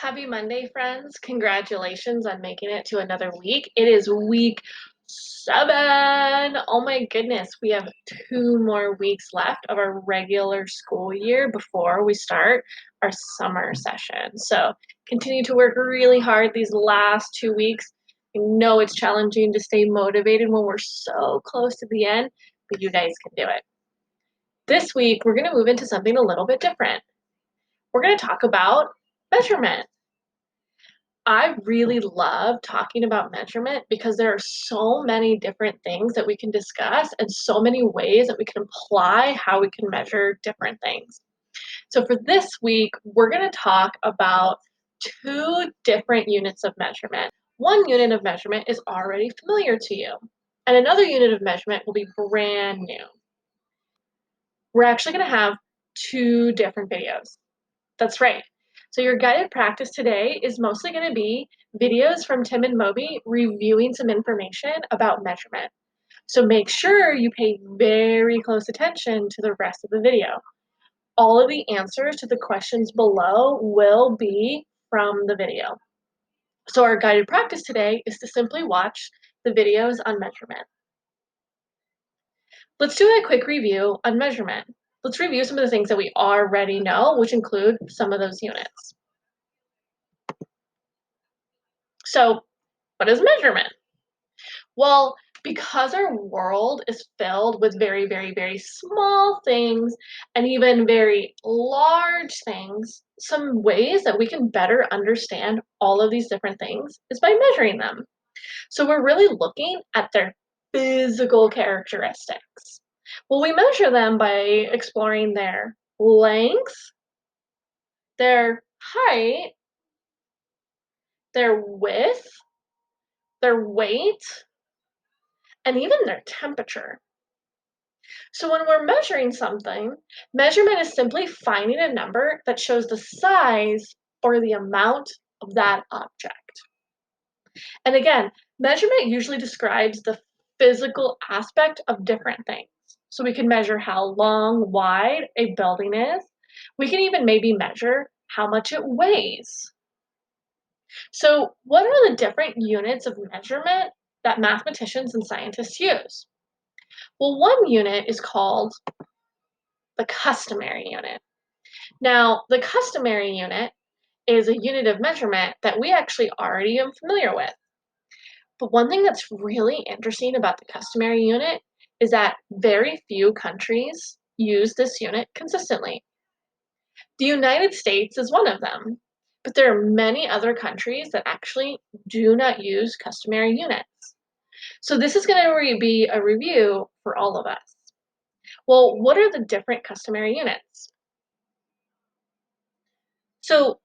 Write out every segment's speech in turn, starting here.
Happy Monday, friends. Congratulations on making it to another week. It is week 7. Oh my goodness, we have 2 more weeks left of our regular school year before we start our summer session. So continue to work really hard these last 2 weeks. I know it's challenging to stay motivated when we're so close to the end, but you guys can do it. This week, we're going to move into something a little bit different. We're going to talk about measurement. I really love talking about measurement because there are so many different things that we can discuss and so many ways that we can apply how we can measure different things. So for this week, we're going to talk about 2 different units of measurement. One unit of measurement is already familiar to you, and another unit of measurement will be brand new. We're actually going to have 2 different videos. That's right. So your guided practice today is mostly going to be videos from Tim and Moby reviewing some information about measurement. So make sure you pay very close attention to the rest of the video. All of the answers to the questions below will be from the video. So our guided practice today is to simply watch the videos on measurement. Let's do a quick review on measurement. Let's review some of the things that we already know, which include some of those units. So, what is measurement? Well, because our world is filled with very, very, very small things and even very large things, some ways that we can better understand all of these different things is by measuring them. So we're really looking at their physical characteristics. Well, we measure them by exploring their length, their height, their width, their weight, and even their temperature. So when we're measuring something, measurement is simply finding a number that shows the size or the amount of that object. And again, measurement usually describes the physical aspect of different things. So we can measure how long, wide a building is. We can even maybe measure how much it weighs. So what are the different units of measurement that mathematicians and scientists use? Well, one unit is called the customary unit. Now, the customary unit is a unit of measurement that we actually already am familiar with. But one thing that's really interesting about the customary unit is that very few countries use this unit consistently. The United States is one of them, but there are many other countries that actually do not use customary units. So this is going to be a review for all of us. Well, what are the different customary units? So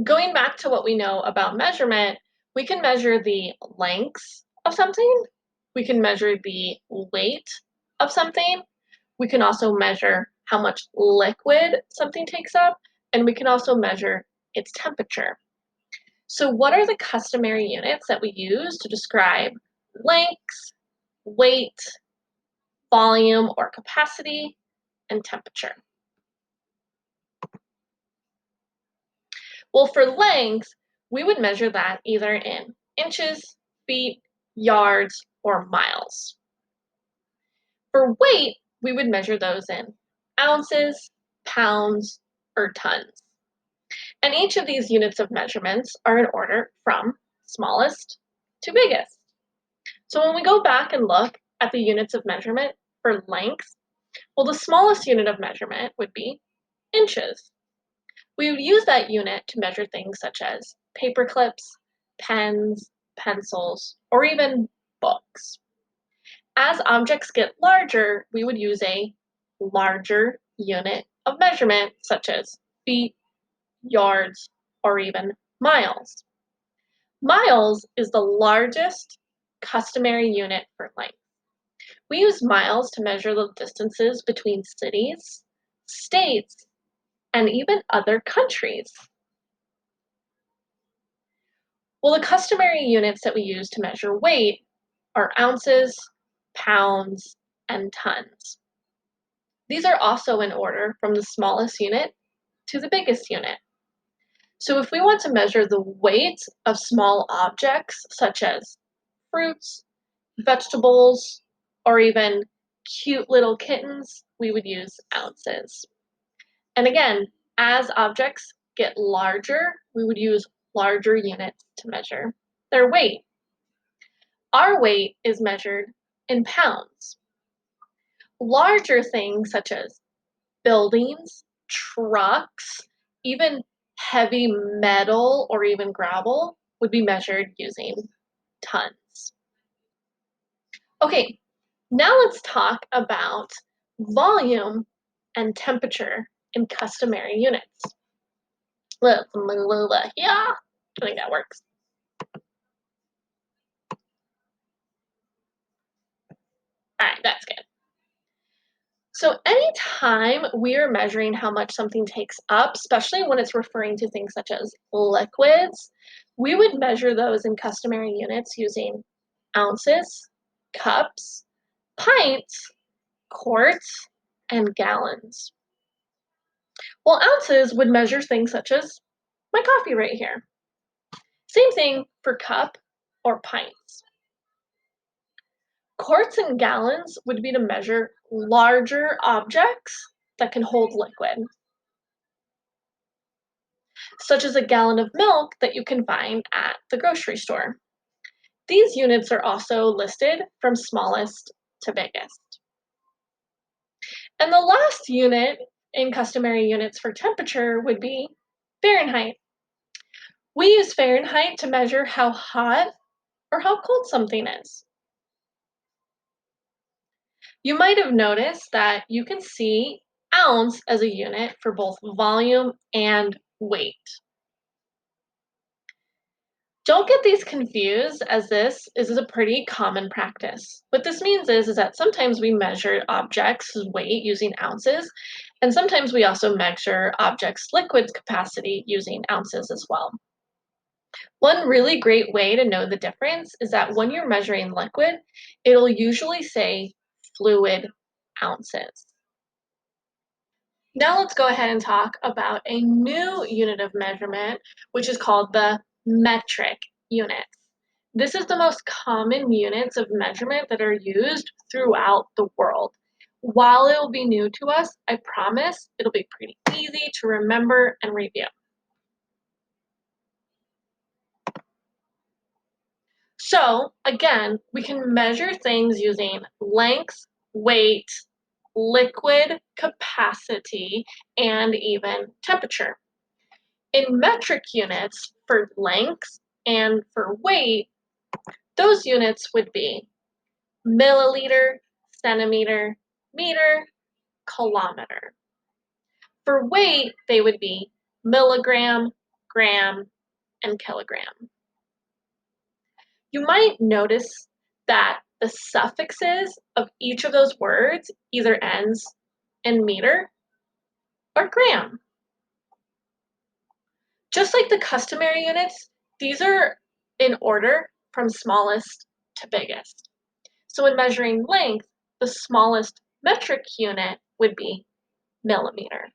going back to what we know about measurement, we can measure the length of something, we can measure the weight of something, we can also measure how much liquid something takes up, and we can also measure its temperature. So what are the customary units that we use to describe length, weight, volume or capacity, and temperature? Well, for length, we would measure that either in inches, feet, yards, or miles. For weight, we would measure those in ounces, pounds, or tons. And each of these units of measurements are in order from smallest to biggest. So when we go back and look at the units of measurement for length, well, the smallest unit of measurement would be inches. We would use that unit to measure things such as paper clips, pens, pencils, or even books. As objects get larger, we would use a larger unit of measurement such as feet, yards, or even miles. Miles is the largest customary unit for length. We use miles to measure the distances between cities, states, and even other countries. Well, the customary units that we use to measure weight are ounces, pounds, and tons. These are also in order from the smallest unit to the biggest unit. So if we want to measure the weight of small objects such as fruits, vegetables, or even cute little kittens, we would use ounces. And again, as objects get larger, we would use larger units to measure their weight. Our weight is measured in pounds. Larger things such as buildings, trucks, even heavy metal or even gravel would be measured using tons. Okay, now let's talk about volume and temperature in customary units. Let's move over here. I think that works. All right, that's good. So anytime we are measuring how much something takes up, especially when it's referring to things such as liquids, we would measure those in customary units using ounces, cups, pints, quarts, and gallons. Well, ounces would measure things such as my coffee right here. Same thing for cup or pints. Quarts and gallons would be to measure larger objects that can hold liquid, such as a gallon of milk that you can find at the grocery store. These units are also listed from smallest to biggest. And the last unit in customary units for temperature would be Fahrenheit. We use Fahrenheit to measure how hot or how cold something is. You might have noticed that you can see ounce as a unit for both volume and weight. Don't get these confused, as this is a pretty common practice. What this means is that sometimes we measure objects' weight using ounces, and sometimes we also measure objects' liquid capacity using ounces as well. One really great way to know the difference is that when you're measuring liquid, it'll usually say fluid ounces. Now let's go ahead and talk about a new unit of measurement, which is called the metric unit. This is the most common units of measurement that are used throughout the world. While it will be new to us, I promise it'll be pretty easy to remember and review. So again, we can measure things using length, weight, liquid capacity, and even temperature. In metric units for length and for weight, those units would be milliliter, centimeter, meter, kilometer. For weight, they would be milligram, gram, and kilogram. You might notice that the suffixes of each of those words either ends in meter or gram. Just like the customary units, these are in order from smallest to biggest. So when measuring length, the smallest metric unit would be millimeter.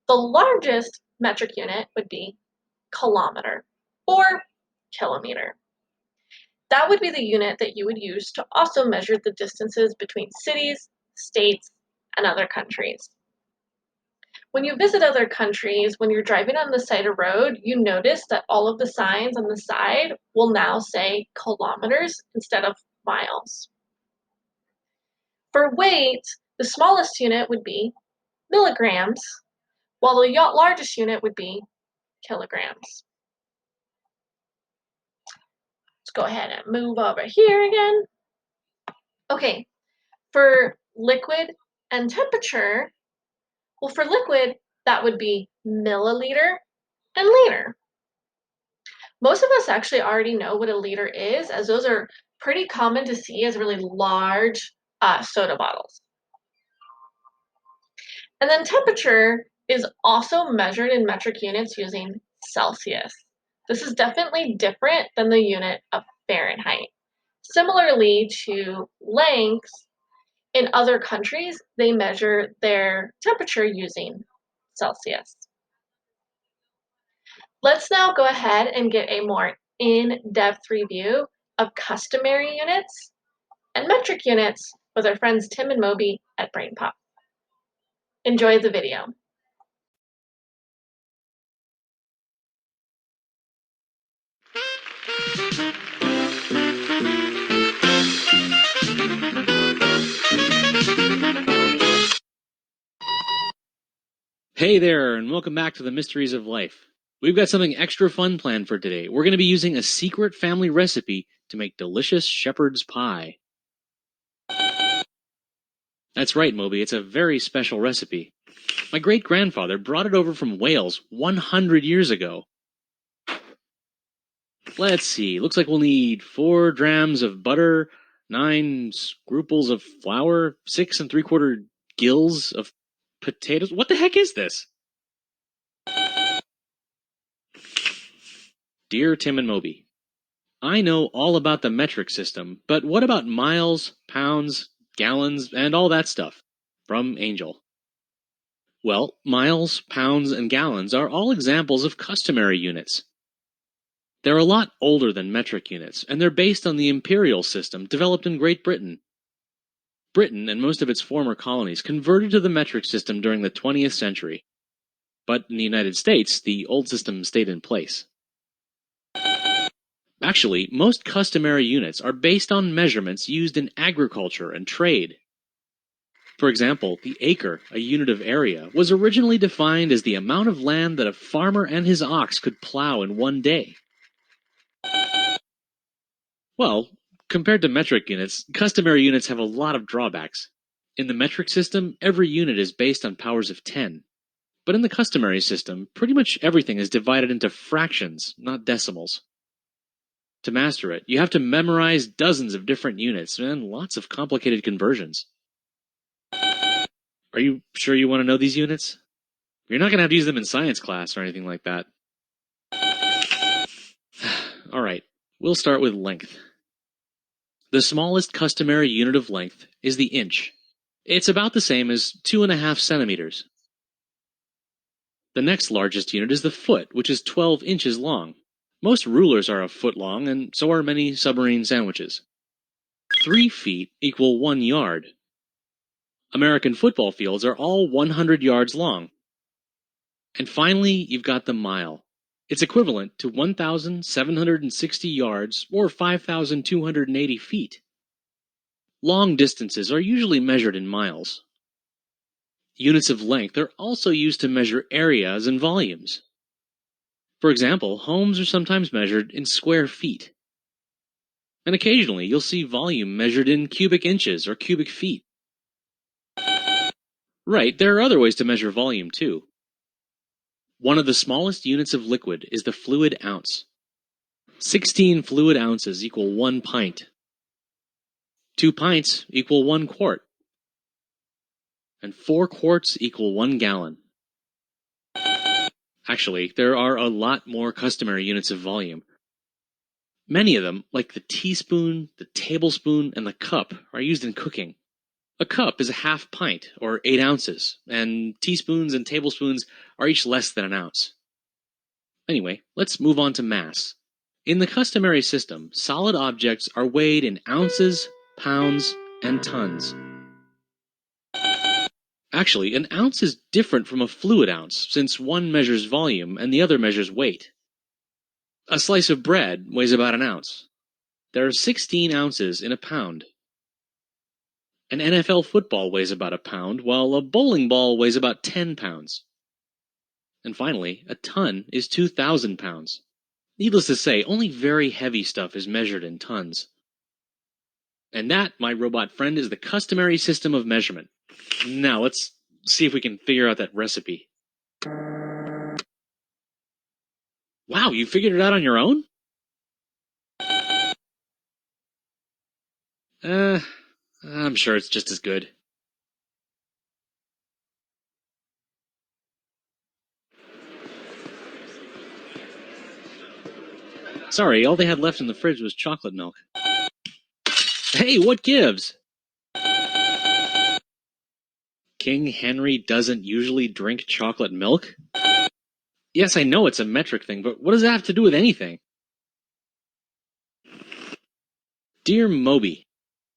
The largest metric unit would be kilometer or kilometer. That would be the unit that you would use to also measure the distances between cities, states, and other countries. When you visit other countries, when you're driving on the side of road, you notice that all of the signs on the side will now say kilometers instead of miles. For weight, the smallest unit would be milligrams, while the largest unit would be kilograms. Let's go ahead and move over here again. Okay, for liquid and temperature, well, for liquid, that would be milliliter and liter. Most of us actually already know what a liter is, as those are pretty common to see as really large soda bottles. And then temperature is also measured in metric units using Celsius. This is definitely different than the unit of Fahrenheit. Similarly to length, in other countries, they measure their temperature using Celsius. Let's now go ahead and get a more in-depth review of customary units and metric units with our friends Tim and Moby at BrainPop. Enjoy the video. Hey there, and welcome back to the Mysteries of Life. We've got something extra fun planned for today. We're going to be using a secret family recipe to make delicious shepherd's pie. That's right, Moby, it's a very special recipe. My great-grandfather brought it over from Wales 100 years ago. Let's see, looks like we'll need 4 drams of butter, 9 scruples of flour, 6 3/4 gills of potatoes. What the heck is this? Dear Tim and Moby, I know all about the metric system, but what about miles, pounds, gallons, and all that stuff? From Angel. Well, miles, pounds, and gallons are all examples of customary units. They're a lot older than metric units, and they're based on the imperial system developed in Great Britain. Britain and most of its former colonies converted to the metric system during the 20th century. But in the United States, the old system stayed in place. Actually, most customary units are based on measurements used in agriculture and trade. For example, the acre, a unit of area, was originally defined as the amount of land that a farmer and his ox could plow in one day. Well, compared to metric units, customary units have a lot of drawbacks. In the metric system, every unit is based on powers of 10. But in the customary system, pretty much everything is divided into fractions, not decimals. To master it, you have to memorize dozens of different units and lots of complicated conversions. Are you sure you want to know these units? You're not going to have to use them in science class or anything like that. Alright, we'll start with length. The smallest customary unit of length is the inch. It's about the same as 2.5 centimeters. The next largest unit is the foot, which is 12 inches long. Most rulers are a foot long, and so are many submarine sandwiches. 3 feet equal 1 yard. American football fields are all 100 yards long. And finally, you've got the mile. It's equivalent to 1,760 yards or 5,280 feet. Long distances are usually measured in miles. Units of length are also used to measure areas and volumes. For example, homes are sometimes measured in square feet. And occasionally you'll see volume measured in cubic inches or cubic feet. Right, there are other ways to measure volume too. One of the smallest units of liquid is the fluid ounce. 16 fluid ounces equal 1 pint. 2 pints equal 1 quart. And 4 quarts equal 1 gallon. Actually, there are a lot more customary units of volume. Many of them, like the teaspoon, the tablespoon, and the cup, are used in cooking. A cup is a half pint, or 8 ounces, and teaspoons and tablespoons are each less than an ounce. Anyway, let's move on to mass. In the customary system, solid objects are weighed in ounces, pounds, and tons. Actually, an ounce is different from a fluid ounce, since one measures volume and the other measures weight. A slice of bread weighs about an ounce. There are 16 ounces in a pound. An NFL football weighs about a pound, while a bowling ball weighs about 10 pounds. And finally, a ton is 2,000 pounds. Needless to say, only very heavy stuff is measured in tons. And that, my robot friend, is the customary system of measurement. Now, let's see if we can figure out that recipe. Wow, you figured it out on your own? I'm sure it's just as good. Sorry, all they had left in the fridge was chocolate milk. Hey, what gives? King Henry doesn't usually drink chocolate milk? Yes, I know it's a metric thing, but what does that have to do with anything? Dear Moby,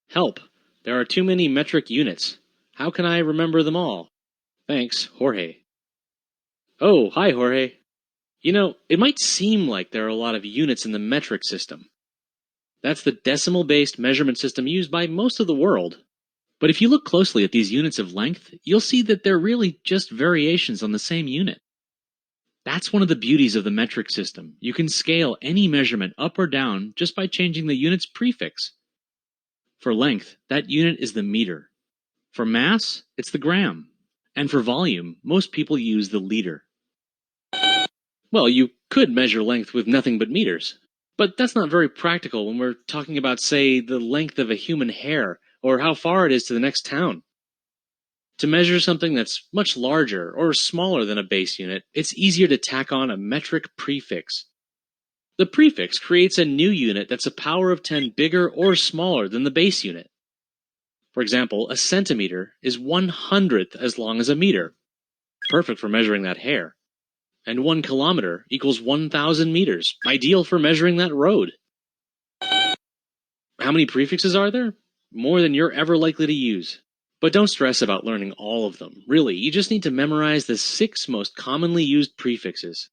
help. There are too many metric units. How can I remember them all? Thanks, Jorge. Oh, hi, Jorge. You know, it might seem like there are a lot of units in the metric system. That's the decimal-based measurement system used by most of the world. But if you look closely at these units of length, you'll see that they're really just variations on the same unit. That's one of the beauties of the metric system. You can scale any measurement up or down just by changing the unit's prefix. For length, that unit is the meter. For mass, it's the gram. And for volume, most people use the liter. Well, you could measure length with nothing but meters. But that's not very practical when we're talking about, say, the length of a human hair or how far it is to the next town. To measure something that's much larger or smaller than a base unit, it's easier to tack on a metric prefix. The prefix creates a new unit that's a power of 10 bigger or smaller than the base unit. For example, a centimeter is 1/100th as long as a meter, perfect for measuring that hair. And 1 kilometer equals 1,000 meters, ideal for measuring that road. How many prefixes are there? More than you're ever likely to use. But don't stress about learning all of them. Really, you just need to memorize the 6 most commonly used prefixes.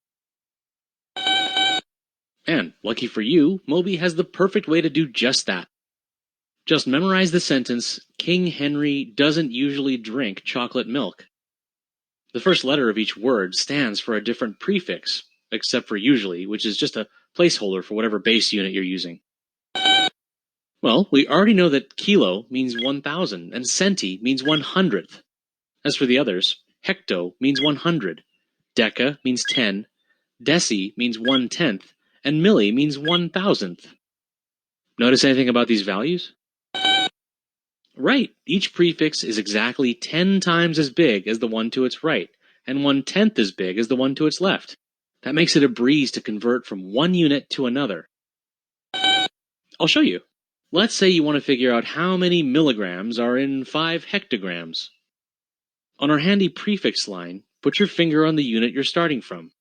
And, lucky for you, Moby has the perfect way to do just that. Just memorize the sentence, King Henry doesn't usually drink chocolate milk. The first letter of each word stands for a different prefix, except for usually, which is just a placeholder for whatever base unit you're using. Well, we already know that kilo means 1,000 and centi means 1/100th. As for the others, hecto means 100, deca means 10, deci means 1/10, and milli means 1,000th. Notice anything about these values? Right, each prefix is exactly 10 times as big as the one to its right, and 1/10 as big as the one to its left. That makes it a breeze to convert from one unit to another. I'll show you. Let's say you want to figure out how many milligrams are in 5 hectograms. On our handy prefix line, put your finger on the unit you're starting from.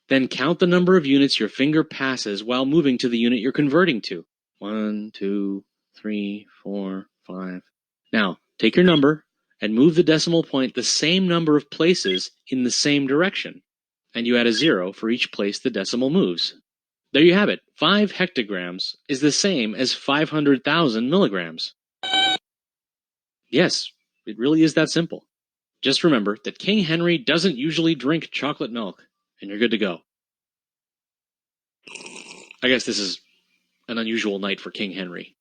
Then count the number of units your finger passes while moving to the unit you're converting to. 1, 2, 3, 4, 5. Now, take your number and move the decimal point the same number of places in the same direction. And you add a 0 for each place the decimal moves. There you have it. 5 hectograms is the same as 500,000 milligrams. Yes, it really is that simple. Just remember that King Henry doesn't usually drink chocolate milk, and you're good to go. I guess this is an unusual night for King Henry.